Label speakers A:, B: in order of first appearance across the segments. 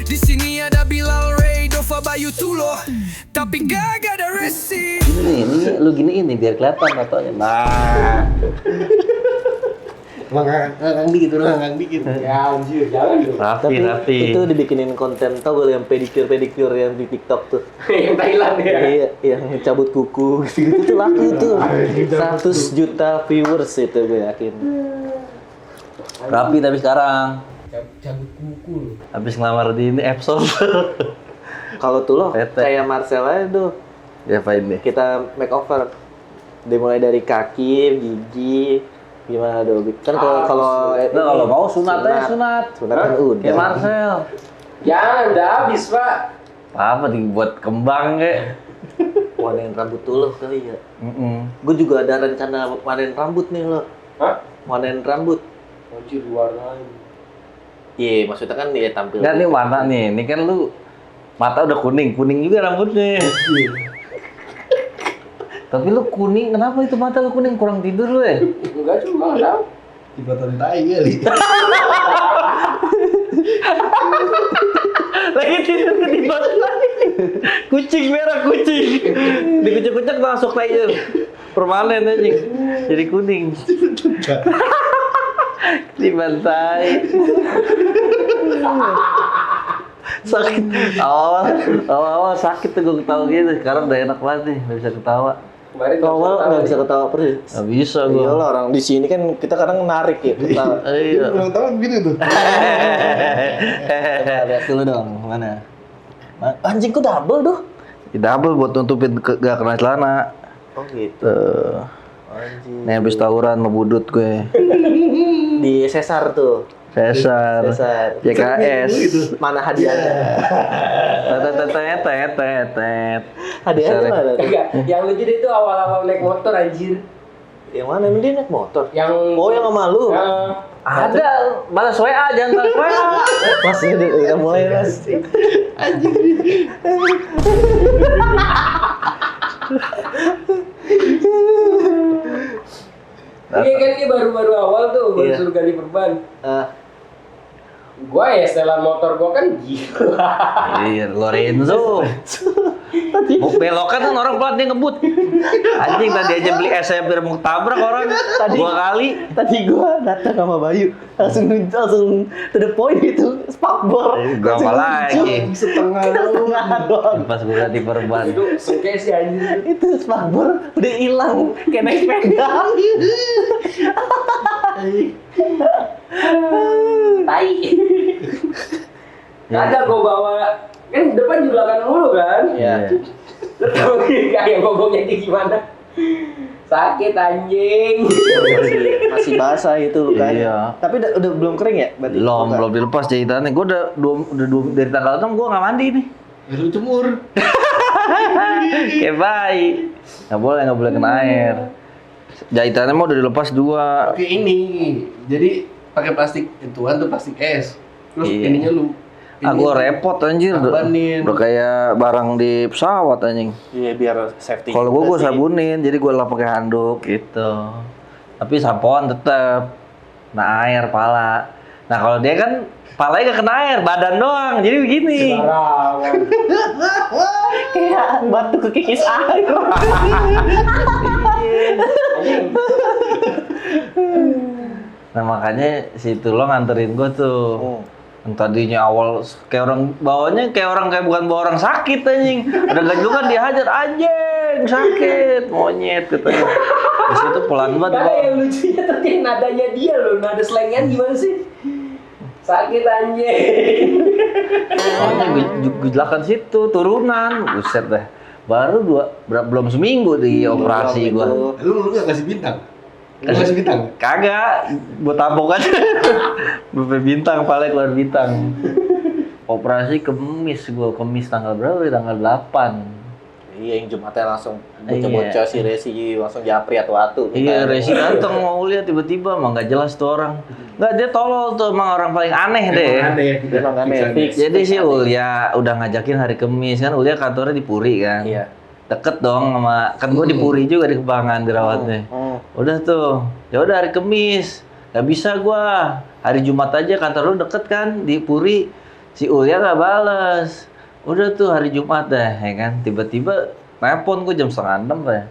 A: Di sini ada Bilal, Ray, Dova, Bayu, Tulo, tapi gak ada Resi.
B: Ini lu giniin nih biar kelihatan tatonya. Nah.
C: Nganggang dikit dulu, nganggang dikit.
D: Ya anjir, jangan dong.
B: Rapi.
C: Itu dibikinin konten tau gak yang pedicure yang di TikTok tuh.
D: Yang Thailand ya.
C: Iya, yang cabut kuku gitu tuh laku tuh. 100 juta viewers itu gue yakin.
B: Rapi tapi sekarang.
D: Cabut kuku lu.
B: Habis ngelamar di ini Epson.
C: Kalau tuh lo
B: Tete.
C: kayak Marcel aja tuh.
B: Ya fine deh.
C: Kita makeover. Dimulai dari kaki, gigi, gimana dong? Kan kalau
B: Nah, kalau mau sunat aja sunat.
C: Sunat kan udah.
B: Kayak Marcel.
D: Jangan, udah habis pak.
B: Apa dibuat kembang kek?
C: Warnain rambut tuh lo kali ya. Gue juga ada rencana warnain rambut nih lo.
D: Hah?
C: Warnain rambut.
D: Anjir, warnain.
C: Iya, maksudnya kan dia tampil.
B: Enggak nih warna nih. Ini kan lu mata udah kuning juga rambutnya. Tapi lu kuning, kenapa itu mata lu kuning? Kurang tidur lu ya?
D: Enggak juga, enggak tahu.
C: Tiba-tiba tai kali.
B: Lagi tidur ketiban lagi. Kucing merah kucing. Dikucek-kucek masuk aja. Permanen anjing. Jadi kuning. Dibantai. Sakit. Awal sakit tuh gue ketawa gitu. Sekarang udah enak banget nih, nggak bisa ketawa.
D: Kemarin
C: Awal nggak bisa ketawa persis.
B: Nggak bisa gue.
C: Iya lah, orang di sini kan kita kadang narik ya ketawa.
B: Iya.
C: Ulang tahun gitu tuh. Lihat dulu dong, mana? Anjing kok double tuh?
B: Double buat nutupin gak kena celana.
C: Oh gitu.
B: Tuh.
C: Anjing.
B: Nih habis tawuran mau budut gue.
C: Di sesar tuh.
B: Sesar. JKS.
C: Mana hadiahnya?
B: Tet.
C: Hadiahnya mana?
D: Enggak, yang lucu deh itu awal-awal naik motor anjir.
C: Yang mana emang dia naik motor?
D: Yang
C: Oh yang sama lu?
B: Ada balas WA, jangan balas WA.
C: Mas ini udah mulai mas.
D: Iya kan dia baru-baru awal tuh, baru
C: Iya.
D: suruh ganti perban.
C: Ah,
D: Gua ya setelan motor gua kan gila.
B: Iya, Lorenzo. Mau belokan kan orang pelan dia ngebut. Anjing tadi aja beli es hampir mau tabrak orang.
C: Tadi-
B: 2 kali.
C: tadi gua datang sama Bayu langsung to the point itu spakbor.
B: Berapa lagi?
C: Setengah doang.
B: Pas gue ganti perban.
D: Itu sengke sih anjir.
C: Itu spakbor udah hilang kayak naik sepeda.
D: Tai. Ada gua bawa kan depan julakan mulu kan.
C: Iya.
D: Lu tau kayak ngomongnya dia gimana? Sakit anjing.
C: Masih basah itu kan.
B: Iya.
C: Tapi udah belum kering ya? Berarti
B: Belum dilepas jahitannya. Gue udah dari tanggal 6 gue nggak mandi nih.
C: Lu cemur.
B: Kayak baik. Nggak boleh kena air. Jahitannya mah udah dilepas 2.
E: Oke ini, jadi pakai plastik ituan tuh plastik es. Terus
B: Iya.
E: ininya lu.
B: Gue repot anjir.
E: Sabanin.
B: Udah kayak barang di pesawat anjing.
C: Iya biar safety.
B: Kalau gue
C: juga sih.
B: sabunin, jadi gue lap pakai handuk gitu. Tapi sampoan tetap kena air pala. Nah kalau dia kan palanya gak kena air, badan doang. Jadi begini.
D: Sembarangan.
C: Kayak batu kekikis air.
B: Nah makanya si Tulo nganterin gue tuh. Yang tadinya awal kayak orang bawanya kayak bukan bawa orang sakit anjing. Ada ganjungan dihajar anjing sakit monyet katanya. Di situ pelan banget.
D: Karena yang lucunya tuh kayak nadanya dia loh, nada slengan gimana sih? Sakit anjing.
B: Soalnya gue jelakan situ turunan, buset dah. Baru belum seminggu di operasi gua.
E: Lu nggak kasih bintang? Lu kasih bintang?
B: Kagak, buat tabok aja. Buat bintang, paling keluar bintang. Operasi Kemis tanggal berapa? Tanggal 8.
C: Iya yang Jumatnya langsung
B: Iya.
C: bocah-bocah si Resi langsung japri atu-atu.
B: Iya, Resi datang mau lihat tiba-tiba emang nggak jelas tuh orang. Nggak, dia tolol tuh, emang orang paling aneh deh.
C: Emang aneh, fix.
B: Jadi si Ulya udah ngajakin hari Kemis kan, Ulya kantornya di Puri kan.
C: Iya.
B: Deket dong sama, kan gue di Puri juga di Kembangan dirawatnya. Udah tuh, ya udah hari Kemis. Gak bisa gua, hari Jumat aja kantor lu deket kan di Puri. Si Ulya nggak bales. Udah tuh hari Jumat dah, ya kan. Tiba-tiba telepon gue jam 5:30 ya.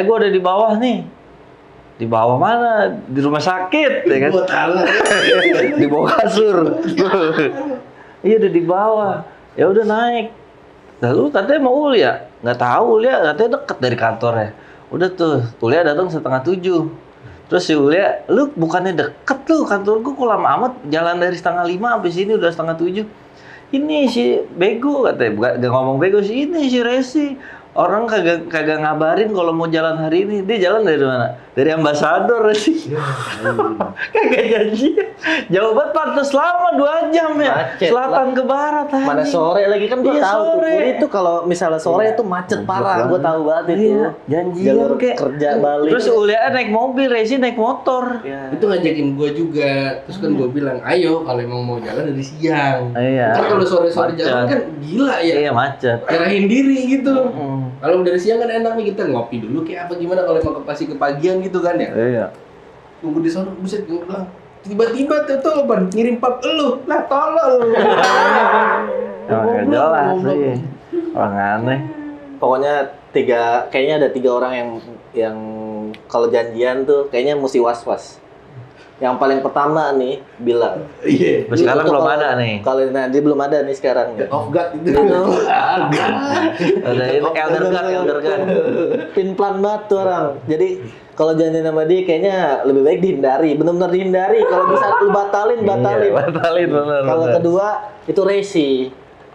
B: Gue udah di bawah nih. Di bawah mana? Di rumah sakit, ya kan? Di bawah kasur. Iya udah di bawah. Ya udah naik. Lalu katanya mau Ulya, nggak tahu Ulya katanya deket dari kantornya. Udah tuh, Ulya datang 6:30. Terus si Ulya, lu bukannya deket lu kantor gua kok lama amat jalan dari 6:30 sampai sini udah 6:30. Ini si bego katanya, bukan gak ngomong bego sih, ini si Resi. Orang kagak ngabarin kalau mau jalan hari ini. Dia jalan dari mana? Dari Ambasador sih. Kagak janji. Jauh banget pantas lama 2 jam ya.
C: Macet
B: Selatan ke barat.
C: Mana sore lagi kan gua
B: Iya,
C: tahu tuh.
B: sore.
C: Puri itu kalau misalnya sore itu macet parah. Gua tahu banget itu.
B: Iya, janjian
C: Jalur
B: kayak
C: kerja balik.
B: Terus Ulya naik mobil, Resi naik motor.
C: Ya.
E: Itu ngajakin gue juga, terus kan gue bilang, ayo kalau emang mau jalan dari siang.
B: Iya.
E: Ntar kalau sore-sore
B: Macet.
E: jalan kan gila ya,
B: Iya macet.
E: nyerahin diri gitu.
B: Hmm.
E: Kalau dari siang kan enaknya kita ngopi dulu kayak apa gimana kalau emang pasti kepagian gitu kan ya.
B: Iya.
E: Tunggu di sana, buset gue bilang. Tiba-tiba tuh ban ngirim pap elu, lah tolol.
B: Emang gak jelas sih. Orang aneh.
C: Pokoknya kayaknya ada 3 orang yang kalau janjian tuh kayaknya mesti was-was. Yang paling pertama nih Bilal.
E: Iya.
B: Terus sekarang
C: Itu
B: belum
C: kalau-
B: ada nih.
C: Kalau dia belum ada nih sekarang.
E: Off guard itu.
B: Ada ini elder gun.
C: Pin plan banget tuh orang. Jadi kalau janjian sama dia kayaknya lebih baik dihindari. Benar-benar dihindari. Kalau bisa lu batalin.
B: Iya, batalin bener.
C: Kalau kedua itu Resi.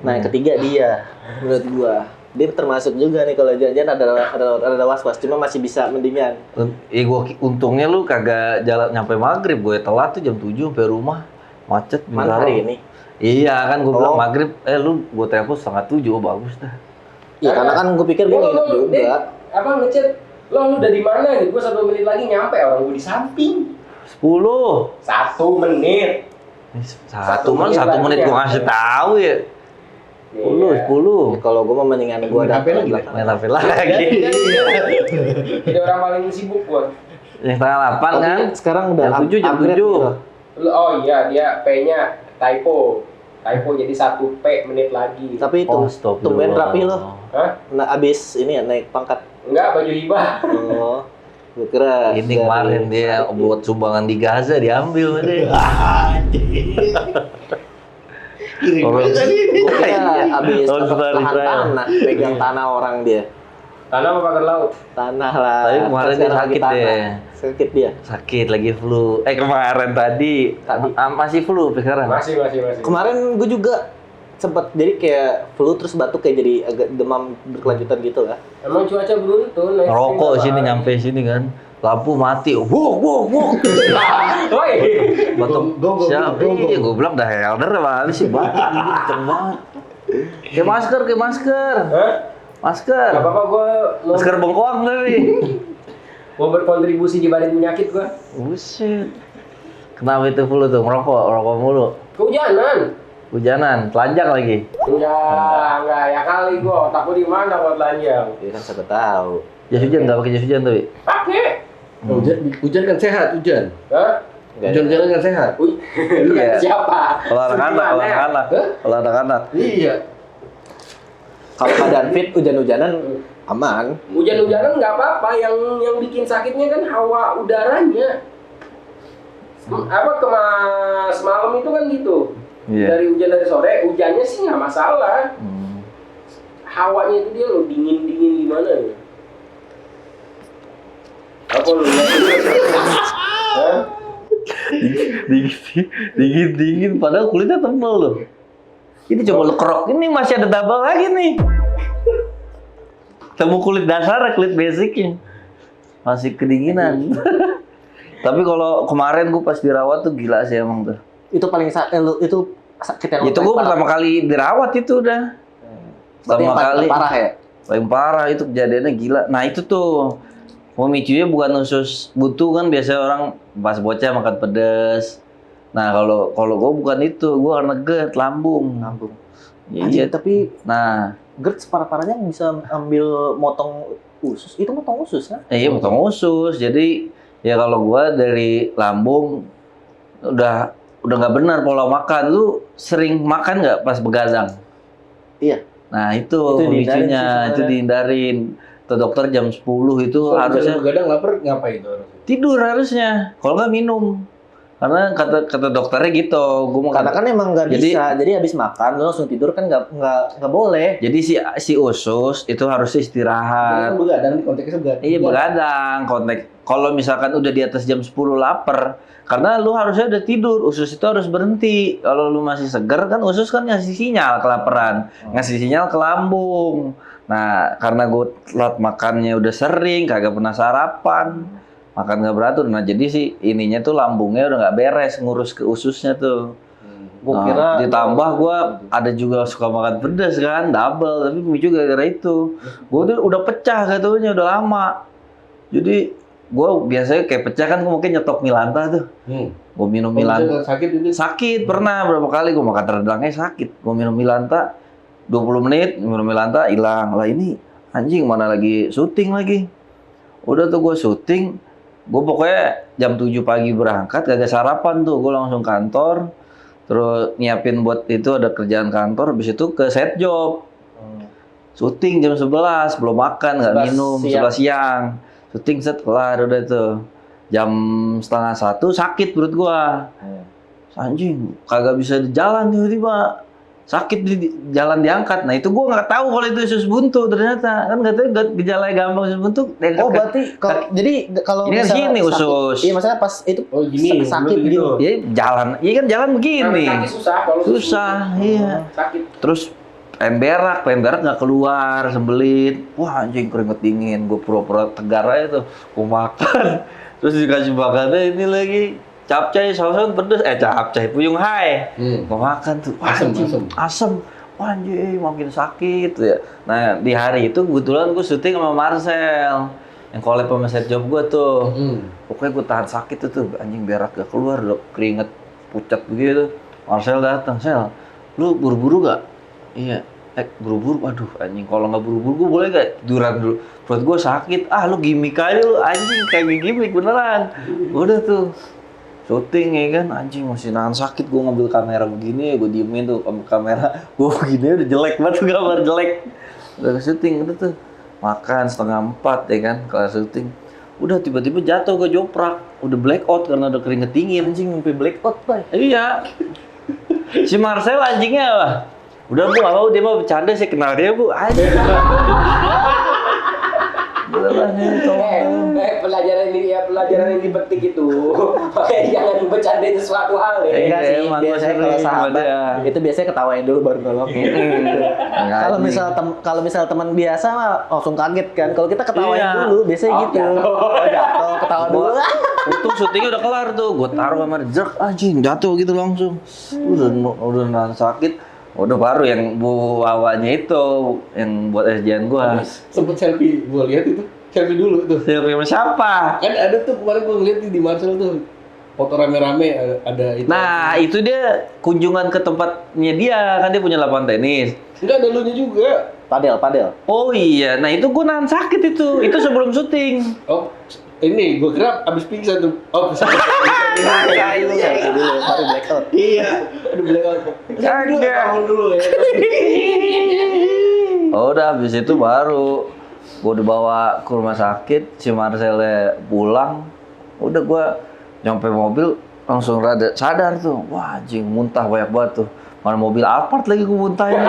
C: Nah, yang ketiga dia menurut gua. Dia termasuk juga nih kalau janjian ada was-was, cuma masih bisa mendingan.
B: Untungnya lu kagak jalan nyampe maghrib. Gue telat tuh jam 7 sampai rumah. Macet.
C: Mana
B: Bintaro.
C: hari ini?
B: Iya kan gue bilang
C: Oh.
B: maghrib. Gue telepon 6:30. Oh, bagus dah.
C: Ya karena kan gua pikir gua nginep juga.
D: Apa ngechat? Lo dari mana gitu? Gua 1 menit lagi nyampe, orang gua di samping.
B: 10.
D: 1 menit.
B: Satu
D: menit
B: menit
D: lagi
B: gue
D: ya.
B: ngasih tahu ya. 10.
C: Kalau gua mah mendingan gua
E: Main HP
C: datang
E: lagi,
C: belakang.
B: Main HP lagi.
D: Jadi orang paling sibuk gua.
B: Yang setengah 8
C: Tapi
B: kan?
C: sekarang udah
B: Jam 7, jam
C: upgrade
B: 7.
C: gitu.
D: Oh iya, dia P-nya typo jadi 1 P menit lagi.
C: Tapi itu
B: Oh, stop
C: tumben
B: dulu.
C: rapi lo.
D: Hah?
C: Nah, abis ini ya naik pangkat.
D: Enggak, baju hibah.
C: Oh, gua kira
B: Ini kemarin dia buat sumbangan di Gaza diambil deh. Orang
C: Gua kira abis
B: Oh,
C: lahan
B: Israel.
C: tanah, pegang tanah orang dia.
D: Tanah apa pagar laut?
C: Tanah lah.
B: Tapi kemarin dia
C: Sekarang lagi
B: sakit
C: tanah.
B: deh.
C: Sakit dia.
B: Sakit lagi flu. Kemarin tadi masih flu sekarang.
D: Masih.
C: Kemarin gue juga sempat jadi kayak flu terus batuk kayak jadi agak demam berkelanjutan gitu lah.
D: Emang cuaca beruntun.
B: Rokok sini nyampe sini kan. Lampu mati. Wow.
D: Woi.
B: Batuk. Siapa? Iya, gue bilang dah elder banget sih batuk kenceng banget. Kayak masker.
D: Hah?
B: Masker.
D: Gak apa-apa, gua mau
B: Masker bengkoang tadi.
D: berkontribusi di balik penyakit gua.
B: Buset. Kenapa itu flu tuh? Ngerokok mulu. Hujanan, telanjang lagi.
D: Enggak, ya kali gua. Otak gua di mana buat telanjang?
C: Ya kan siapa tahu.
B: Jas hujan nggak pakai jas hujan tapi.
D: Pakai.
E: Hujan kan sehat, hujan.
D: Hah?
E: Hujan-hujanan kan sehat.
D: Wih, lu
B: Iya.
D: kata siapa?
B: Kalau anak-anak. Kalau anak-anak.
E: Iya.
C: Kalau keadaan fit hujan-hujanan aman.
D: Hujan-hujanan nggak apa-apa, yang bikin sakitnya kan hawa udaranya. Semalam itu kan gitu.
B: Iya.
D: Dari hujan dari sore, hujannya sih nggak masalah. Hawanya itu dia lo dingin gimana ya? Apa lu lihat? Hah?
B: Dingin, padahal kulitnya tebal loh. Ini coba lu kerok, ini masih ada double lagi nih. Temu kulit dasar, kulit basicnya. Masih kedinginan. Tapi kalau kemarin gue pas dirawat tuh gila sih emang tuh.
C: Itu paling itu sakit yang
B: Itu gue pertama kali dirawat itu udah. Pertama kali.
C: Parah ya.
B: Paling parah itu kejadiannya gila. Nah itu tuh pemicunya bukan usus buntu kan biasanya orang pas bocah makan pedas. Nah kalau gue bukan itu, gue karena GERD lambung. Ya,
C: Anjing,
B: iya.
C: tapi
B: Nah,
C: GERD separah-parahnya bisa ambil motong usus. Itu motong usus kan?
B: iya motong usus. Jadi ya kalau gue dari lambung udah udah nggak benar pola makan. Lu sering makan nggak pas begadang?
C: Iya.
B: Nah itu
C: dihindarin sih
B: pemicunya, itu
C: sebenarnya.
B: dihindarin. Tuh dokter jam 10 itu harusnya
E: begadang lapar ngapain tuh harusnya?
B: tidur harusnya. Kalau nggak minum. Karena kata dokternya gitu. Gua mau
C: Karena kan emang nggak
B: Jadi-
C: bisa. Jadi habis makan lu langsung tidur kan nggak boleh.
B: jadi si usus itu harusnya istirahat.
E: Kan begadang nih konteksnya begadang.
B: Iya begadang, konteks. Kalau misalkan udah di atas jam 10 lapar, karena lu harusnya udah tidur, usus itu harus berhenti. Kalau lu masih seger kan usus kan ngasih sinyal kelaparan, ngasih sinyal ke lambung. Nah, karena gue telat makannya udah sering, kagak pernah sarapan, makan nggak beratur. Nah, jadi sih ininya tuh lambungnya udah nggak beres ngurus ke ususnya tuh.
C: Gue
B: Nah,
C: kira
B: ditambah gue ada juga suka makan pedas kan, double, tapi pemicu gara-gara itu. Gue tuh udah pecah katanya udah lama. Jadi gue biasanya kayak pecah kan, gue mungkin nyetok Milanta tuh. Gue minum Milanta.
E: Sakit itu.
B: Sakit pernah berapa kali gue makan rendangnya sakit. Gue minum Milanta 20 menit, minum Milanta hilang. Lah ini anjing mana lagi syuting lagi. Udah tuh gue syuting, gue pokoknya jam 7 pagi berangkat, kagak sarapan tuh. Gue langsung kantor. Terus nyiapin buat itu ada kerjaan kantor, habis itu ke set job. Syuting jam 11, belum makan, nggak
C: 11
B: minum,
C: siang.
B: 11 siang. Syuting set kelar udah tuh. Jam 12:30 sakit perut gua. Anjing, kagak bisa jalan tiba-tiba. Sakit di jalan diangkat. Nah, itu gua nggak tahu kalau itu usus buntu ternyata. Kan katanya gejalanya gampang usus buntu.
C: Oh berarti jadi kalau
B: Ini kan
C: misalnya
B: sini
C: sakit-
B: usus.
C: Iya maksudnya pas itu
E: Oh gini,
C: sakit
E: dulu
C: gini.
E: gitu.
B: Ya jalan, iya kan jalan begini.
D: Kaki susah kalau
B: Susah, iya.
D: sakit.
B: Terus pengen berak nggak keluar, sembelit. Wah anjing keringet dingin, gue pura-pura tegar aja tuh. Gue makan, terus dikasih makannya ini lagi capcay sausnya pedes, capcay puyung hai. Gue makan tuh, wah,
E: Asem,
B: anjing, asem. Wah anjing makin sakit ya. Nah di hari itu kebetulan gue syuting sama Marcel, yang collab sama set job gue tuh. Pokoknya gue tahan sakit tuh, anjing berak gak keluar, udah keringet pucat begitu. Marcel datang, Sel, lu buru-buru gak? Iya, buru-buru, aduh anjing kalau nggak buru-buru gue boleh gak tiduran dulu? Perut gue sakit, lu gimmick aja lu anjing, kayak gimmick beneran. Udah tuh, syuting ya kan, anjing masih nahan sakit, gue ngambil kamera begini, gue diemin tuh kamera, gue begini udah jelek banget tuh gambar jelek. Udah syuting, udah tuh, makan 3:30 ya kan, kelar syuting. Udah tiba-tiba jatuh ke joprak, udah blackout karena udah keringet dingin.
C: Anjing mimpi blackout, Bay.
B: Iya. Si Marcel anjingnya apa? Udah bu, apa dia mau bercanda sih kenal dia bu. Anjing. Beneran ini tolong.
D: Pelajaran yang dipetik itu. Makanya jangan bercandain sesuatu hal ya.
C: Enggak sih,
B: emang
C: biasanya
B: gua
C: kalau
B: sering
C: sahabat
B: sama dia.
C: itu biasanya ketawain dulu baru nolongin. Kalau misal teman biasa mah langsung kaget kan. Kalau kita ketawain
B: Iya.
C: dulu biasanya gitu. Jatuh, ketawa dulu.
B: Untung syutingnya udah kelar tuh, gue taruh kamera jerk anjing jatuh gitu langsung. Udah nahan sakit. Udah baru yang bu awalnya itu yang buat SJN gua.
E: Sempet selfie, gua lihat itu. Selfie dulu tuh.
B: Siapa sama siapa?
E: Kan ada tuh kemarin gua ngeliat di Marcel tuh. Foto rame-rame ada itu.
B: Nah, itu dia kunjungan ke tempatnya dia, kan dia punya lapangan tenis.
E: Enggak ada lunya juga.
C: Padel.
B: Oh iya, nah itu gue nahan sakit itu sebelum syuting.
E: Oh, ini gua kira abis pingsan tuh. Oh, bisa.
C: Selfie dulu baru blackout.
E: Iya. Aduh blackout.
B: Kagak.
E: Tahun dulu ya.
B: Oh, udah habis itu baru gue dibawa ke rumah sakit, si Marcelnya pulang. Udah gue nyampe mobil langsung rada sadar tuh. Wah, anjing muntah banyak banget tuh. Mana mobil Alphard lagi gue muntahin.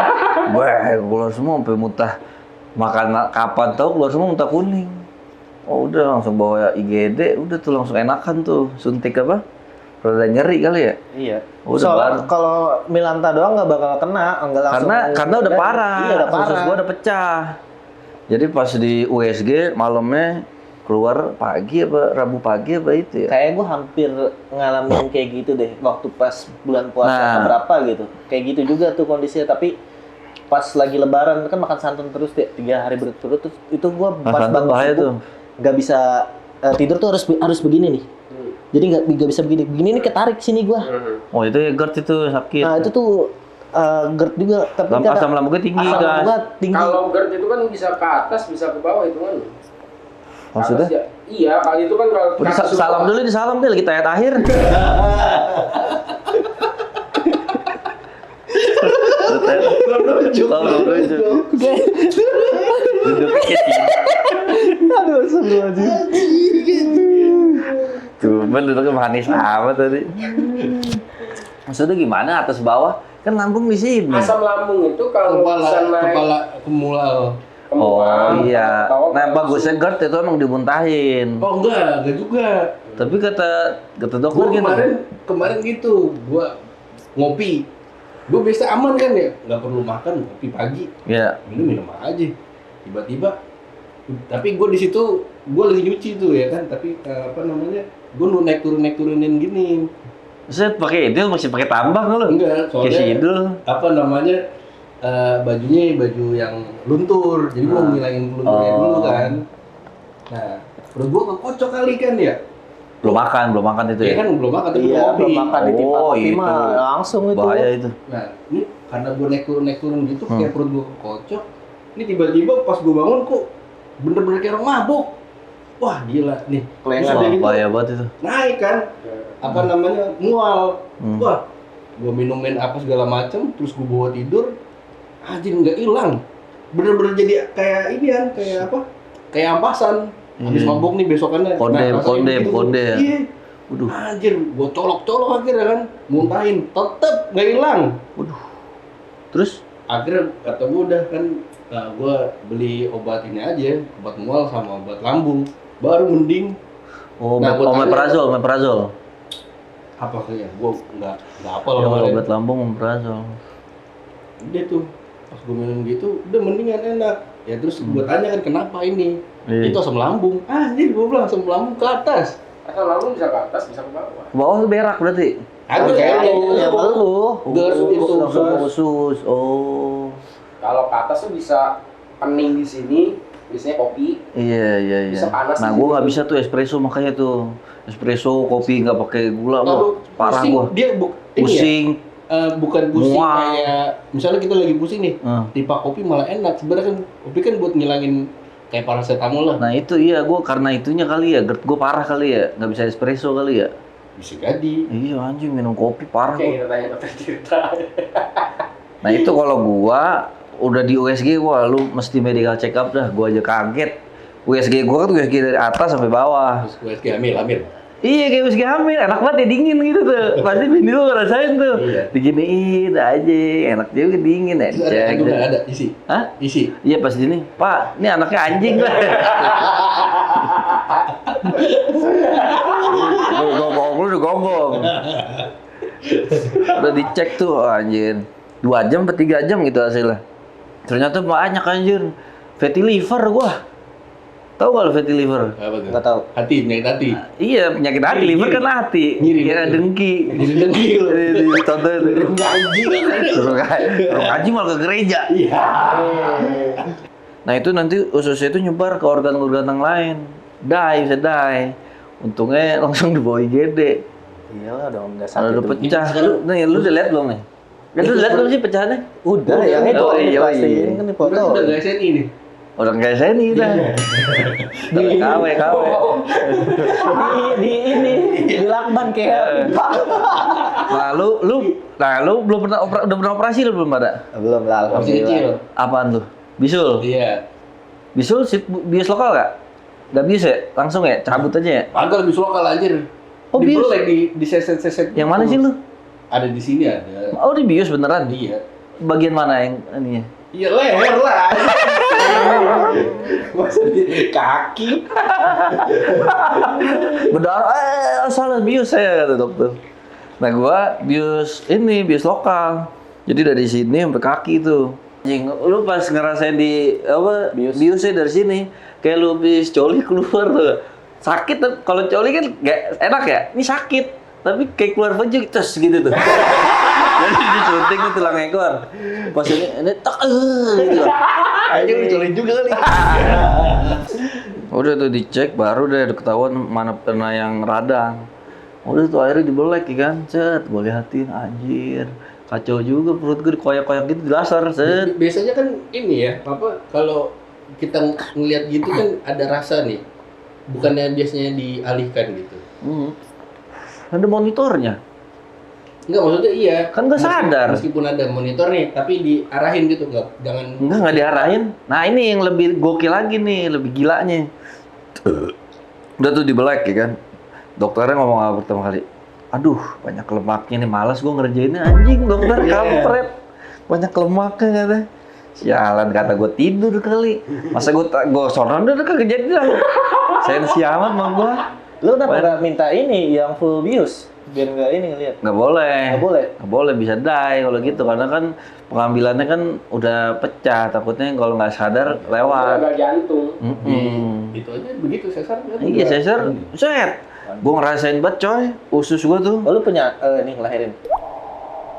B: Wah, keluar semua sampai muntah. Makan kapan tahu keluar semua muntah kuning. Oh, udah langsung bawa IGD, udah tuh langsung enakan tuh. Suntik apa? Rada nyeri kali ya?
C: Iya.
B: Udah
C: Soalnya
B: baru.
C: kalau Milanta doang nggak bakal kena, nggak langsung.
B: Karena udah parah.
C: Iya, udah parah.
B: Usus gua udah pecah. Jadi pas di USG malamnya keluar pagi apa Rabu pagi apa itu ya?
C: Kayak gue hampir ngalamin kayak gitu deh waktu pas bulan puasa
B: Nah.
C: berapa gitu. Kayak gitu juga tuh kondisinya, tapi pas lagi lebaran kan makan santan terus deh 3 hari berturut terus itu gue pas
B: santan bahaya tuh.
C: nggak bisa tidur tuh harus begini nih. Jadi nggak bisa begini nih ketarik sini gue.
B: Oh itu ya GERD itu sakit.
C: Nah itu tuh GERD juga, tapi
B: Asam lambungnya tinggi
C: asam
B: guys.
C: lambungnya tinggi.
D: Kalau GERD itu kan bisa ke atas, bisa ke bawah hitungan.
B: Maksudnya?
D: Atas ya. Iya, kali itu kan kalau
B: Udah salam dulu, disalam deh lagi tayat akhir.
E: Belum nunjuk.
B: Duduknya sini.
C: Aduh, sebelum aja.
B: Cuman duduknya manis amat tadi. Maksudnya gimana atas bawah? Kan lambung di sini.
D: Asam lambung itu kalau bisa naik
E: Kepala kemual.
D: ke
B: Oh
D: mual,
B: iya.
D: atau
B: Nah bagusnya GERD itu emang dimuntahin.
E: Oh enggak juga.
B: Tapi kata dokter
E: Gua
B: gitu.
E: kemarin gitu, gua ngopi. Gua biasa aman kan ya, nggak perlu makan, kopi pagi,
B: Ya.
E: minum aja. Tiba-tiba, tapi gua di situ, gua lagi nyuci tuh ya kan, tapi apa namanya, gua naik turunin gini.
B: Set pakai itu masih pakai tambang lu.
E: Enggak,
B: Kayak si
E: soalnya
B: Idul.
E: apa namanya, bajunya baju yang luntur, jadi gua ngilangin lunturnya dulu kan. Nah, perut gua kekocok kali kan ya.
B: Belum makan itu
E: Ya
B: ya.
E: kan belum makan tapi
C: Iya,
E: ngopi.
C: belum makan di timpa
B: Oh,
C: kopi
B: itu.
C: mah langsung itu.
B: Bahaya itu.
E: Nah, ini karena gue naik turun gitu, kayak perut gue kocok. Ini tiba-tiba pas gue bangun kok bener-bener kayak orang mabuk. Wah gila nih.
C: Kelengan.
E: Terus udah
B: Wah,
E: gitu,
B: bahaya banget itu.
E: naik kan, apa namanya mual.
B: Hmm.
E: Wah, gue minumin apa segala macem, terus gue bawa tidur, anjir nggak hilang. Bener-bener jadi kayak ini kan, kayak apa? Kayak ampasan. Habis
B: Iya.
E: mabuk nih besokannya.
B: Konde ya.
E: Iya.
B: Waduh.
E: Anjir, gue colok-colok akhirnya kan, muntahin, tetep nggak hilang.
B: Terus
E: Akhirnya kata gue udah kan, gue beli obat ini aja, obat mual sama obat lambung, baru mending. Nah, buat
B: omeprazol.
E: Apa kayak gue nggak hafal
B: Ya,
E: awalnya.
B: obat lambung omeprazol.
E: Udah tuh, pas gue minum gitu, udah mendingan enak. Ya terus gue tanya kan kenapa ini?
B: Iya.
E: Itu asam lambung. Anjir, gue bilang asam lambung ke atas.
D: asam lambung bisa ke atas, bisa ke bawah.
B: Bawah tuh berak berarti.
E: Agak kayak
C: Ya lu.
E: Gas itu
B: Usus. Oh.
D: Kalau ke atas tuh bisa pening di sini, biasanya kopi.
B: Iya.
D: Bisa panas
B: Nah,
D: di
B: gua
D: situ.
B: nggak bisa tuh espresso makanya tuh. Espresso, kopi nggak pakai gula,
E: Lalu
B: parah
E: pusing,
B: gua.
E: dia ini ya,
B: Pusing.
E: bukan pusing
B: Mual.
E: kayak misalnya kita lagi pusing nih, tipe kopi malah enak. Sebenarnya kan kopi kan buat ngilangin kayak paracetamol lah.
B: Nah itu iya, gua karena itunya kali ya, GERD gua parah kali ya, nggak bisa espresso kali ya.
E: Bisa jadi.
B: Iya anjing minum kopi parah
D: Oke,
B: gua.
D: kita tanya dokter Tirta.
B: Nah itu kalau gua udah di USG gua, lu mesti medical check up dah, gua aja kaget. USG gua kan USG dari atas sampai bawah.
E: Terus gue kayak ambil.
B: Iya kayak USG hamil, enak banget ya dingin gitu tuh. Pasti bini lu ngerasain tuh.
E: Iya.
B: Diginiin aja, enak juga dingin ya.
E: Terus ada kandungan ada isi.
B: Hah?
E: Isi.
B: Iya pas gini, Pak, ini anaknya anjing lah. Gonggong lu gonggong. Udah dicek tuh anjir. 2 jam atau 3 jam gitu hasilnya. Ternyata banyak anjir. Fatty liver gua. Tahu gak lu fatty liver?
E: Apa tuh?
C: Nggak tahu.
E: Hati, penyakit hati.
B: Iya, penyakit hati, liver kan hati.
E: Ngiri.
B: Kira dengki.
E: Jadi dengki lu.
B: Contoh itu.
E: Gaji.
B: Suruh ngaji malah ke gereja.
E: Iya.
B: Nah itu nanti ususnya itu nyebar ke organ-organ yang lain. Bisa die. Untungnya langsung dibawa IGD.
C: Iyalah dong, udah
B: Kalau
C: sakit.
B: udah
C: tuh.
B: pecah. Lu udah lihat belum nih? Kan lu lihat belum sih pecahannya?
C: Udah, yang itu
B: Oh, iya,
C: diplastiin
B: iya.
C: kan di
E: Berarti
C: foto.
E: udah gak SNI nih.
B: Orang kayak saya nih udah. KW.
C: Di lakban kayak.
B: Nah lu belum pernah udah pernah operasi lu belum pada?
C: Belum lah,
E: Masih kecil.
C: alhamdulillah.
B: Apaan tuh? Bisul.
E: Iya.
B: Bisul bius lokal gak? Gak bius ya? Langsung ya? Cabut aja ya?
E: Agak lebih lokal anjir.
B: Oh,
E: Di
B: bius?
E: Bulek, di seset-seset.
B: Yang mana sih lu?
E: Ada di sini ada.
B: Oh di bius beneran?
E: Iya.
B: Bagian mana yang ininya?
E: Iya leher lah. Maksudnya kaki.
B: Berdarah, salah bius saya kata dokter. Nah gua bius lokal. Jadi dari sini sampai kaki tuh. Anjing, lu pas ngerasain di apa biusnya dari sini, kayak lu bis coli keluar tuh. Sakit tuh. Kalau coli kan gak enak ya. Ini sakit, tapi kayak keluar vajik terus gitu tuh. Jadi disunting tuh tulang ekor. Pas ini tak gitu.
E: Anjir dicolin juga kali.
B: Udah tuh dicek baru deh ketahuan mana pernah yang radang. Udah tuh akhirnya dibelek ya kan, cet, gue liatin anjir. Kacau juga perut gue dikoyak-koyak gitu di lasar, set.
E: Biasanya kan ini ya, apa kalau kita ngelihat gitu kan ada rasa nih. Bukannya biasanya dialihkan gitu.
B: Ada monitornya.
E: Enggak, maksudnya iya.
B: Kan gua sadar.
E: Meskipun ada monitor nih, tapi diarahin gitu, jangan.
B: Enggak diarahin. Nah ini yang lebih gokil lagi nih, lebih gilanya. Udah tuh di black ya kan. Dokternya ngomong apa pertama kali? Aduh, banyak lemaknya nih, malas gua ngerjainnya anjing dokter, kampret. Banyak lemaknya kata. Sialan kata gua tidur kali. Masa gua sono udah kagak jadi lah. Sensi amat mah gua.
C: Lu kenapa nggak minta ini yang full bius? Biar nggak ini ngeliat.
B: Nggak boleh.
C: Nggak boleh?
B: Nggak boleh, bisa die kalau gitu. Karena kan pengambilannya kan udah pecah. Takutnya kalau nggak sadar lewat.
D: Gagal jantung.
E: Itu aja begitu sesar.
B: Iya, sesar. Set. Gua ngerasain banget coy. Usus gua tuh.
C: Oh, lu punya ini ngelahirin?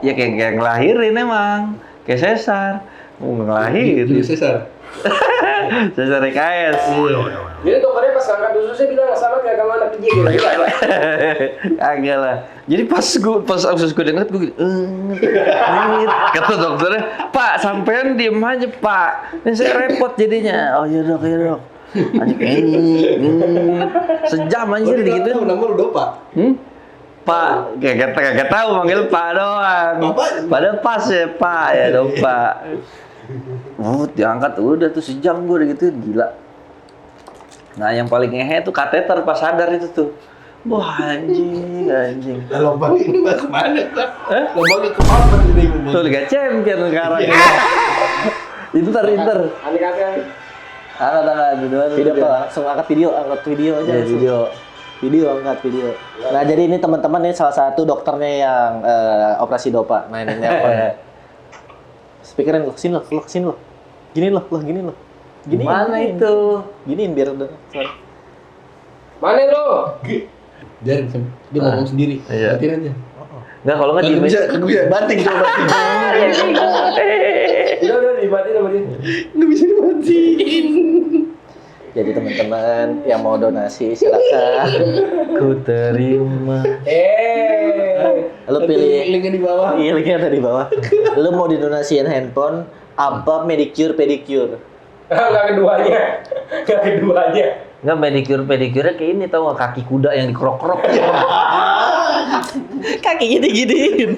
B: Ya kayak ngelahirin emang. Kayak sesar. Ngelahirin.
E: Itu sesar.
B: Sesar RKS.
D: Jadi dokternya pas angkat ususnya bilang sama kayak kamu anak kecil gitu.
B: Kagak lah. Jadi pas usus gue denget gue gitu, kata dokternya, Pak sampean diem aja Pak, ini saya repot jadinya. Oh iya dok. Anjing sejam anjir digituin.
E: Nama lu Dopa.
B: Pak, kagak tahu manggil Pak doang. Padahal pas ya Pak ya dong Pak. Diangkat udah tuh sejam gue udah gituin, gila. Nah yang paling ngehe tuh kateter pas sadar itu tuh. Wah anjing.
E: Lomba ini mah kemana tuh? Lomba ke mana ini?
B: Tuh Liga Champion sekarang. Itu Inter.
D: Aneh-aneh.
B: Angkat
C: Video apa? Langsung angkat video aja.
B: Ya,
C: Video angkat video. Nah jadi ini teman-teman ini salah satu dokternya yang operasi Dopa. Nah ini apa? Speakerin lo, sini lo. Gini lo. Gini.
B: Mana itu?
C: Giniin biar udah.
D: Mana lo?
E: Dia ngomong sendiri.
B: Iya.
E: Batin aja.
B: Enggak kalau nggak di
E: Kagak bisa banting coba.
D: Udah dimatiin sama dia.
E: Nggak bisa dimatiin.
C: Jadi teman-teman yang mau donasi silakan.
B: Ku terima.
C: Lu pilih
E: Linknya di bawah.
C: Iya, linknya ada di bawah. Lu mau didonasiin handphone apa pedicure?
D: Enggak keduanya.
B: Enggak pedicure kayak ini tau nggak, kaki kuda yang dikerok-kerok.
C: Kakinya diginiin.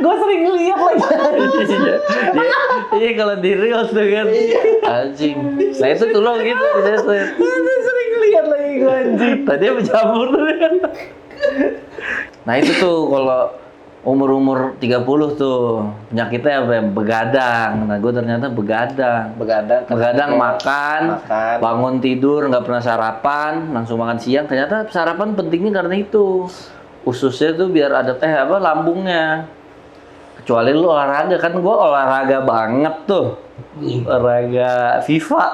C: Gue sering ngeliat lagi.
B: Iya kalau di reels tuh kan. Anjing. Nah itu tuh lo gitu bisa
C: Gue sering ngeliat lagi gue anjing.
B: tadi bercampur tuh. Nah itu tuh kalau umur 30 tuh penyakitnya apa ya? Begadang. Nah gue ternyata begadang makan, bangun tidur nggak pernah sarapan, langsung makan siang. Ternyata sarapan pentingnya karena itu ususnya tuh biar ada lambungnya. Kecuali lu olahraga, kan gue olahraga banget tuh, olahraga FIFA.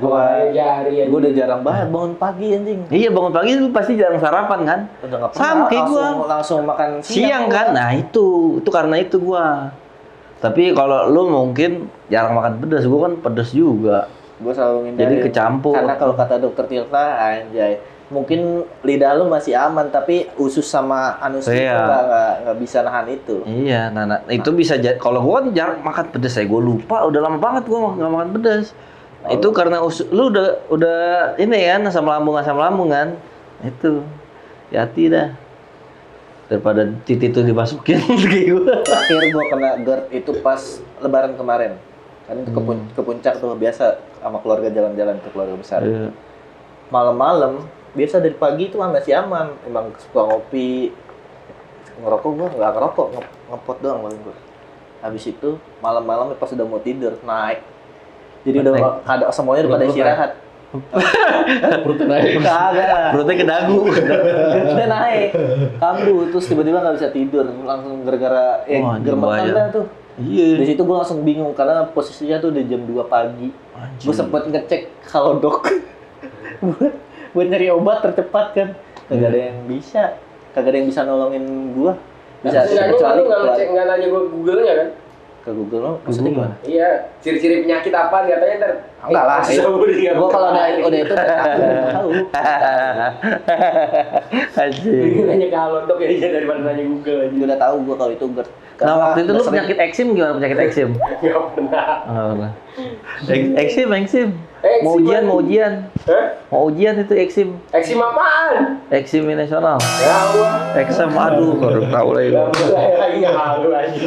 C: Gue udah jarang banget bangun pagi anjing.
B: Iya bangun pagi lu pasti jarang sarapan kan?
C: Udah nggak pernah.
B: Sama kayak gue.
C: Langsung makan
B: Siang kan? Nah itu karena itu gue. Tapi kalau lu mungkin jarang makan pedas, gue kan pedas juga.
C: Gue selalu ngindari.
B: Jadi kecampur.
C: Karena kalau kata dokter Tirta, anjay, mungkin lidah lu masih aman, tapi usus sama anus itu nggak bisa nahan itu.
B: Iya, nah itu bisa jadi. Kalau gue kan jarang makan pedas, gue lupa. Udah lama banget gue nggak makan pedas. Nah, itu karena lu udah ini kan asam lambung kan. Itu hati dah. Daripada titik itu dimasukin kayak gue.
C: Terakhir gue kena GERD itu pas Lebaran kemarin. Kan itu ke puncak tuh biasa sama keluarga jalan-jalan ke keluarga besar.
B: Iya.
C: Malam-malam biasa dari pagi itu masih aman. Emang suka ngopi, ngerokok gue nggak ngerokok, ngepot doang paling gue. Habis itu malam-malam pas udah mau tidur naik. Jadi udah ada semuanya udah pada istirahat.
E: Perutnya naik.
C: Kagak.
B: Perutnya ke dagu.
C: Udah naik. Kambuh terus tiba-tiba nggak bisa tidur langsung gara-gara gemetan dah tuh.
B: Iya.
C: Di situ gue langsung bingung karena posisinya tuh udah jam 2 pagi. Gue sempet ngecek Halodoc buat nyari obat tercepat kan. Kagak ada yang bisa nolongin gue. Bisa
D: kecuali nggak nanya gue Google-nya kan?
C: Ke Google lo maksudnya gimana?
D: Iya, ciri-ciri penyakit apa katanya ntar
C: Enggak lah. Gua kalau udah itu udah tahu.
B: Anjing.
D: Nanya ke Halodoc ya daripada nanya Google aja.
C: Udah tahu gua kalau itu GERD.
B: Nah waktu itu lu
C: Udah sering.
B: penyakit eksim gimana penyakit eksim?
D: Nggak pernah.
B: Eksim.
D: Eksim,
B: Mau ujian.
D: Hah?
B: Mau ujian itu eksim.
D: Eksim apaan?
B: Eksim nasional.
D: Ya gua.
B: Eksem aduh baru tahu lagi.
D: Nggak boleh lagi nggak halu lagi.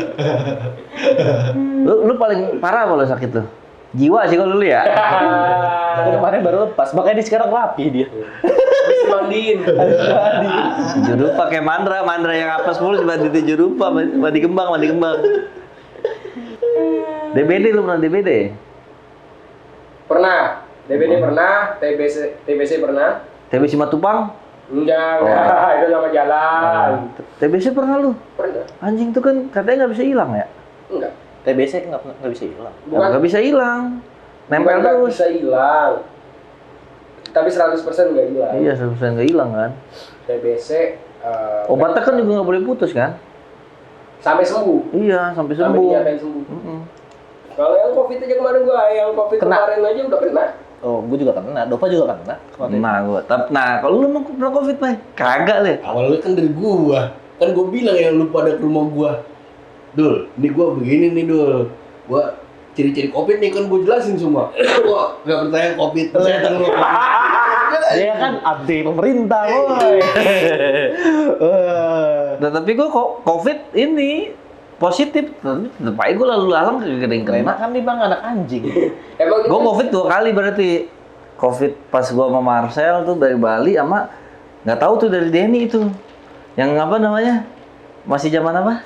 B: Lu paling parah kalau sakit tuh. Jiwa sih kalau dulu ya.
C: Aku kemarin baru lepas, makanya dia sekarang rapi dia.
D: Habis mandiin.
B: Tujuh rupa kayak mandra yang apes mulu cuma di tujuh rupa, mandi kembang. DBD lu pernah DBD?
D: Pernah. DBD pernah, TBC pernah.
B: TBC Matupang?
D: Enggak, itu nama jalan.
B: TBC pernah lu?
D: Pernah.
B: Anjing tuh kan katanya nggak bisa hilang ya?
D: Enggak.
C: TBC nggak bisa hilang.
D: Bukan
B: Nggak bisa hilang. Nempel
D: bukan nggak
B: terus.
D: bisa hilang. Tapi 100% nggak hilang.
B: Iya, 100% nggak hilang kan?
D: TBC
B: Obatnya kan juga nggak boleh putus kan?
D: sampai sembuh.
B: Iya, sampai
D: Sampai
B: sembuh.
D: dinyatain sembuh.
B: Mm-mm.
D: Kalau yang Covid aja kemarin yang Covid
C: Kena.
D: kemarin aja udah kena.
C: Oh, gue juga kena. Dova juga kena.
B: Nah, kalau lu mau pernah Covid, Bay? Kagak le.
E: Awalnya kan dari gua. Kan gua bilang yang lu pada ke rumah gua. Dul, ini gua begini nih Dul. Gua ciri-ciri Covid nih kan gua jelasin semua. Gua enggak percaya Covid. Kesehatan lu.
C: Dia kan anti pemerintah, boy.
B: Nah, tapi gua kok Covid ini positif. Tetep aja gua lalu lalang kagak ada yang
C: Kena
B: kena.
C: kan dia bang anak anjing.
D: Emang
B: Gua Covid 2 kali berarti. Covid pas gua sama Marcel tuh dari Bali sama nggak tahu tuh dari Denny itu. Yang apa namanya? Masih zaman apa?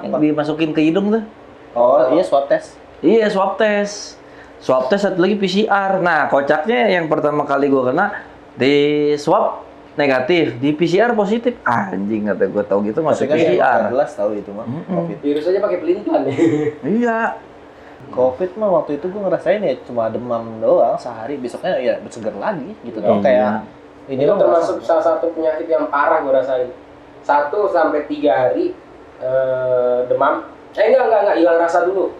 B: Yang
C: Apa?
B: dimasukin ke hidung tuh.
C: Oh iya swab test.
B: Iya, swab test. Swab test satu lagi PCR. Nah, kocaknya yang pertama kali gua kena di swab negatif, di PCR positif. Anjing kata gua tahu gitu masuk
C: Tapi kan
B: PCR.
C: jelas tahu itu mah. Covid.
D: virus aja pakai pelintan ya.
B: Iya.
C: Covid mah waktu itu gue ngerasain ya cuma demam doang sehari, besoknya ya seger lagi gitu
B: Iya.
C: dong kayak ini
D: Itu
C: mah
D: termasuk salah satu penyakit yang parah gue rasain. 1 sampai 3 hari demam. Enggak hilang rasa dulu.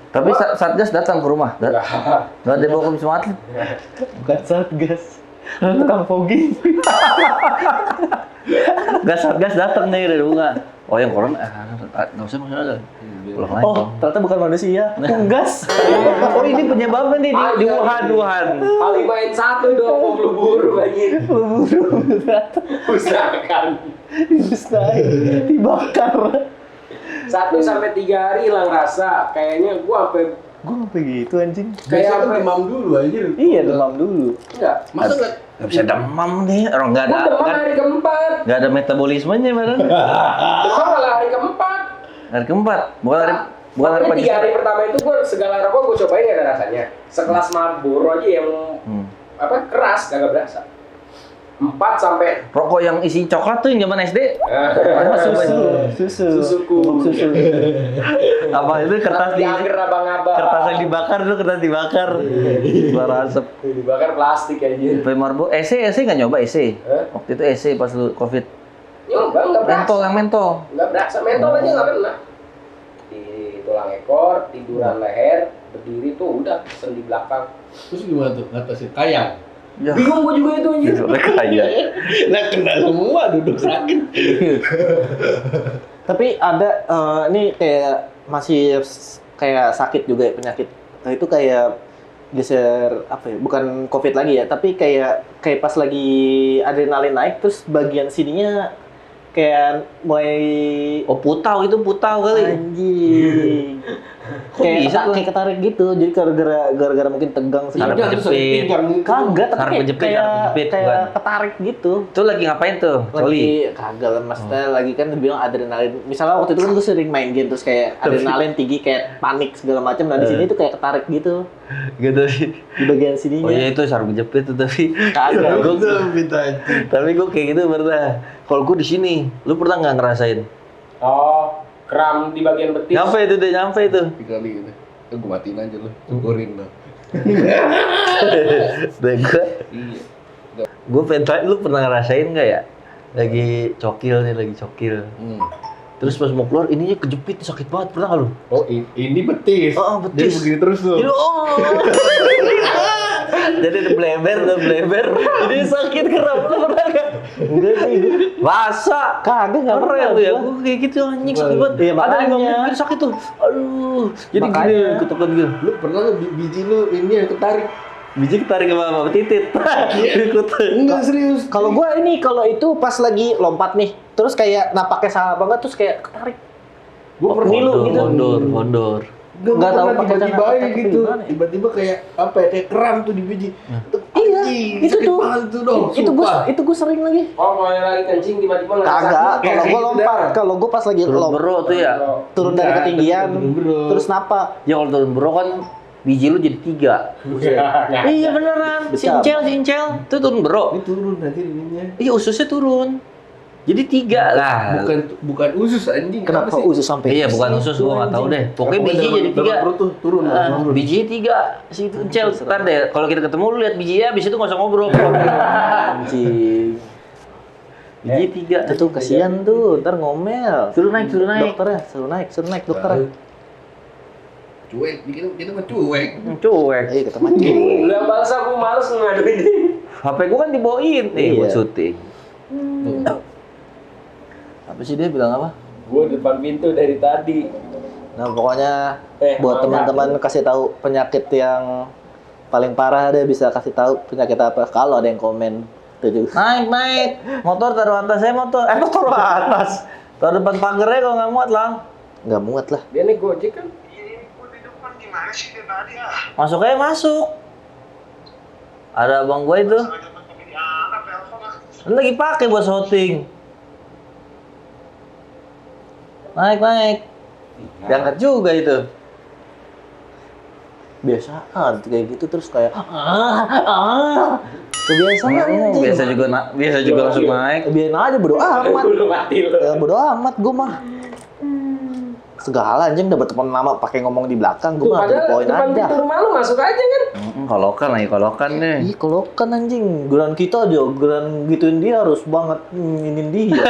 B: Tapi Satgas datang ke rumah.
D: Enggak.
B: Enggak ada bawa ke Wisma Atlet.
C: bukan satgas. Tukang fogging.
B: Enggak Satgas datang nih dari bunga. Oh, yang corona enggak usah masalah. Pulang lagi.
C: Oh, ternyata bukan manusia, unggas.
B: Oh, ini penyebabnya nih di Wuhan.
D: H5N1 dong, mau buru lagi.
C: Buru
D: Usahakan.
C: Musnahil, dibakar.
D: 1 sampai 3 hari hilang rasa. Kayaknya gua sampai
C: Gue sampai gitu anjing.
E: Kayak
D: Kayak
E: kan demam dulu anjir.
C: Iya demam dulu.
D: enggak.
E: Masa enggak
B: Enggak bisa demam nih. Orang enggak
D: Gua demam
B: ada
D: hari keempat.
B: enggak ada metabolismenya badan.
D: Demam malah hari keempat.
B: Hari keempat, bukan hari
D: Pokoknya
B: pagi.
D: 3 hari pertama itu gua segala rokok gua cobain gak ada rasanya. Sekelas Marlboro aja yang keras kagak berasa. 4 sampai
B: Rokok yang isi coklat tuh yang zaman SD.
C: Susu.
D: Susuku.
C: Susu.
B: Apa itu kertas di
D: Agar abang-abang.
B: kertas yang dibakar tuh kertas dibakar. Suara asap.
D: Dibakar plastik aja.
B: Sampai Marbo, EC nggak nyoba EC?
D: Hah?
B: Waktu itu EC pas lu Covid.
D: Nyoba enggak berasa.
B: Mentol yang mentol.
D: Enggak berasa. Mentol aja enggak pernah. Di tulang ekor, tiduran leher, berdiri tuh udah sendi belakang.
E: Terus gimana tuh ngatasin? Kayang.
B: Ya.
D: Bingung gua juga itu anjir.
B: Udah kaya.
E: Nah kena semua duduk sakit.
C: Tapi ada ini kayak masih kayak sakit juga ya penyakit. Nah, itu kayak geser apa ya? Bukan Covid lagi ya, tapi kayak pas lagi adrenalin naik terus bagian sininya kayak mulai
B: Oh putau kali.
C: anjing.
B: Kok bisa tuh?
C: Kayak ketarik gitu. Jadi gara-gara mungkin tegang
B: Sarap
C: sedikit.
B: kejepit.
C: Kagak,
B: Sarap
C: tapi
B: kejepit,
C: kayak
B: sarap kejepit,
C: kayak
B: bukan?
C: ketarik gitu.
B: Itu lagi ngapain tuh? Coli.
C: Lagi kagak lah maksudnya lagi kan bilang adrenalin. Misalnya waktu itu kan gue sering main game terus kayak adrenalin tinggi kayak panik segala macam. Nah di sini tuh kayak ketarik gitu
B: Gitu sih.
C: di bagian sininya.
B: Oh iya itu sarap kejepit tuh tapi.
C: Kagak.
B: Tapi gue kayak gitu pernah. Kalau gue di sini, lu pernah nggak ngerasain?
D: Oh, kram di bagian betis.
B: Nyampe itu deh, nyampe itu.
E: Kali gitu. Gue matiin aja lu. Syukurin lu.
B: Dan
E: Iya.
B: gue pengen tanya, lu pernah ngerasain nggak ya? Lagi cokil nih, lagi cokil. Terus pas mau keluar ininya kejepit sakit banget, pernah nggak lu?
E: Oh, ini betis.
B: Oh, betis.
E: Jadi begini terus tuh.
B: Jadi, jadi udah bleber. Jadi sakit kram, lu pernah nggak?
C: Enggak sih.
B: Masa?
C: Kagak enggak
B: Keren
C: pernah
B: lu ya,
C: gua.
B: gua kayak gitu anjing sakit banget.
C: Iya,
B: Ada yang
C: makanya.
B: ngomong sakit tuh. Aduh, jadi
C: Makanya.
B: gini ketekan gitu.
E: Lu pernah nggak biji lu ini yang ketarik?
B: Biji ketarik ke bawah, titit. Ikut.
E: Enggak serius.
C: Kalau gua ini kalau itu pas lagi lompat nih, terus kayak napaknya salah banget terus kayak ketarik.
E: Gua pernah
C: Ngilu gitu.
B: Mondor.
C: Nggak tahu
E: pernah
C: pakai
E: tiba-tiba
C: cara
E: aja
C: apa
E: gitu.
C: gimana ya?
E: Tiba-tiba kayak apa ya? Kayak kram tuh di biji.
C: Iya,
E: Anjing,
C: itu
E: sakit
C: tuh.
E: banget tuh dong.
C: Itu gua sering lagi.
D: Oh, kalau yang lagi kencing tiba-tiba nggak
C: Kagak,
D: sakit.
C: kalau
E: kayak
C: gua
E: gitu
C: lompat,
E: dah.
C: kalau gua pas lagi
B: Turun
C: lompat
B: bero tuh ya.
C: turun dari
E: Enggak,
C: ketinggian,
E: turun bero.
C: terus napak.
B: Ya kalau turun bero kan biji lu jadi 3. Iya beneran,
C: Besar.
B: cincel. Itu turun bero.
E: Ini turun nanti ininya.
B: Iya ususnya turun. Jadi 3 lah.
E: Bukan usus anjing.
C: Kenapa
E: apa sih?
C: usus sampai?
B: Iya bukan usus gua nggak tahu deh. Pokoknya biji jadi 3.
E: Perut tuh turun. turun.
B: Biji 3 si cincel. Ntar deh kalau kita ketemu lu lihat bijinya abis itu nggak usah ngobrol.
C: Anjing.
B: Biji 3.
C: Itu kasihan tuh, ntar ngomel.
B: Suruh naik.
C: Dokternya, suruh naik dokternya.
E: Cuek, kita mah cuek.
B: Cuek.
C: Iya, ketemu cuy.
D: Lu yang balas aku males ngaduin dia.
B: HP gua kan dibawain buat
C: Iya.
B: syuting. Apa sih dia bilang apa?
D: Gua depan pintu dari tadi.
C: Nah, pokoknya
D: maaf,
C: buat teman-teman kasih tahu penyakit yang paling parah deh, bisa kasih tahu penyakit apa kalau ada yang komen. Tuh.
B: Naik. Motor taruh atas saya motor. Motor atas. Taruh depan pagarnya kalau nggak muat lang.
C: Nggak muat lah.
D: Dia nih Gojek kan.
B: Masuk aja masuk. Ada abang gue itu. Lagi pakai buat shooting. Naik. Diangkat juga itu.
C: Biasaan kayak gitu terus kayak kebiasaan.
B: Biasa juga langsung naik.
C: Biarin aja bodo amat.
D: Belum mati lu.
C: Ya bodo amat gue mah. Segala anjing dapat teman lama pakai ngomong di belakang gue mah to the
D: Padahal
C: point
D: depan
C: aja.
D: pintu rumah lu masuk aja kan.
B: Kolokan nih.
C: Ih, kalau kan anjing, geran kita aja, geran gituin dia harus banget ingin dia.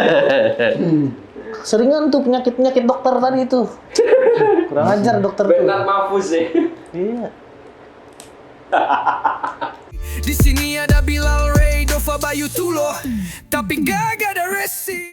C: Seringan tuh penyakit dokter tadi itu. Kurang ajar dokter tuh.
D: Bernard Mahfuz ya.
C: Iya.
A: Di sini ada Bilal Ray, Dova Bayu Tulo, tapi gak ada resi.